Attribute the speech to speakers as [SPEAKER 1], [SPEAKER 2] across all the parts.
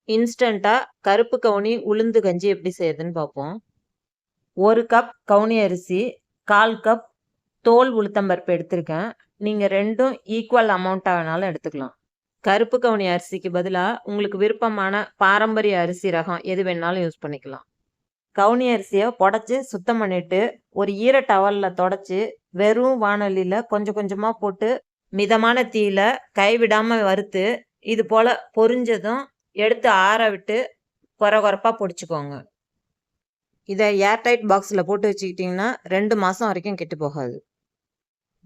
[SPEAKER 1] இன்ஸ்டண்ட்டாக கருப்பு கவுனி உளுந்து கஞ்சி எப்படி செய்யுதுன்னு பார்ப்போம். 1 கப் கவுனி அரிசி, 1/4 கப் தோல் உளுத்தம்பருப்பு எடுத்திருக்கேன். நீங்கள் ரெண்டும் ஈக்குவல் அமௌண்ட்டாக வேணாலும் எடுத்துக்கலாம். கருப்பு கவுனி அரிசிக்கு பதிலாக உங்களுக்கு விருப்பமான பாரம்பரிய அரிசி ரகம் எது வேணாலும் யூஸ் பண்ணிக்கலாம். கவுனி அரிசியை புடச்சி சுத்தம் பண்ணிவிட்டு ஒரு ஈர டவலில் தொடச்சி வெறும் வாணலியில் கொஞ்சம் கொஞ்சமாக போட்டு மிதமான தீயில கைவிடாமல் வறுத்து இது போல் பொரிஞ்சதும் எடுத்து ஆற விட்டு கொரகொரப்பாக பொடிச்சுக்கோங்க. இதை ஏர்டைட் பாக்ஸில் போட்டு வச்சுக்கிட்டிங்கன்னா 2 மாதம் வரைக்கும் கெட்டு போகாது.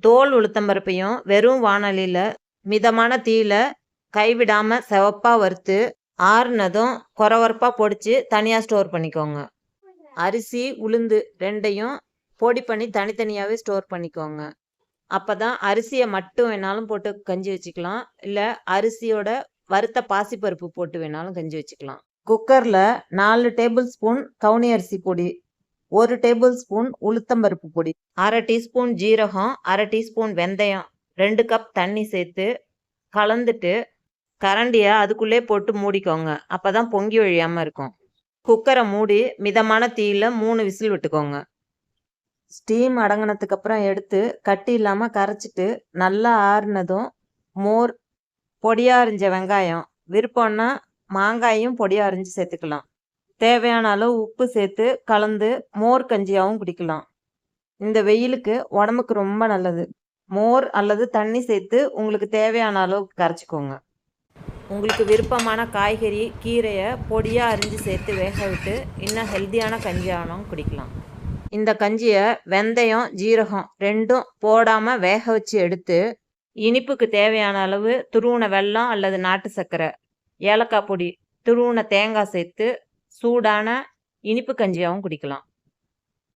[SPEAKER 1] தோல் உளுத்தம்பருப்பையும் வெறும் வாணலியில் மிதமான தீயில கைவிடாமல் சிவப்பாக வறுத்து ஆறுனதும் கொரகொரப்பாக பொடிச்சு தனியாக ஸ்டோர் பண்ணிக்கோங்க. அரிசி உளுந்து ரெண்டையும் பொடி பண்ணி தனித்தனியாகவே ஸ்டோர் பண்ணிக்கோங்க. அப்போ தான் அரிசியை மட்டும் வேணாலும் போட்டு கஞ்சி வச்சுக்கலாம், இல்லை அரிசியோட வறுத்த பாசிப்பருப்பு போட்டு வேணாலும் கஞ்சி வச்சுக்கலாம். குக்கரில் 4 டேபிள் ஸ்பூன் கவுனி அரிசி பொடி, 1 டேபிள் ஸ்பூன் உளுத்தம்பருப்பு பொடி, 1/2 டீஸ்பூன் ஜீரகம், 1/2 டீஸ்பூன் வெந்தயம், 2 கப் தண்ணி சேர்த்து கலந்துட்டு கரண்டியை அதுக்குள்ளே போட்டு மூடிக்கோங்க. அப்போ தான் பொங்கி வழியாமல் இருக்கும். குக்கரை மூடி மிதமான தீயில 3 விசில் விட்டுக்கோங்க. ஸ்டீம் அடங்கினதுக்கப்புறம் எடுத்து கட்டி இல்லாமல் கரைச்சிட்டு நல்லா ஆறுனதும் மோர், பொடியாக அரிஞ்ச வெங்காயம், விருப்பம்னா மாங்காயும் பொடியாக அரிஞ்சு சேர்த்துக்கலாம். தேவையான அளவு உப்பு சேர்த்து கலந்து மோர் கஞ்சியாகவும் குடிக்கலாம். இந்த வெயிலுக்கு உடம்புக்கு ரொம்ப நல்லது. மோர் அல்லது தண்ணி சேர்த்து உங்களுக்கு தேவையான அளவுக்கு கரைச்சிக்கோங்க. உங்களுக்கு விருப்பமான காய்கறி, கீரையை பொடியாக அரிஞ்சு சேர்த்து வேக விட்டு இன்னும் ஹெல்த்தியான கஞ்சியாகவும் குடிக்கலாம். இந்த கஞ்சியை வெந்தயம், ஜீரகம் ரெண்டும் போடாமல் வேக வச்சு எடுத்து இனிப்புக்கு தேவையான அளவு துருவின வெல்லம் அல்லது நாட்டு சர்க்கரை, ஏலக்காய் பொடி, துருவின தேங்காய் சேர்த்து சூடான இனிப்பு கஞ்சியாகவும் குடிக்கலாம்.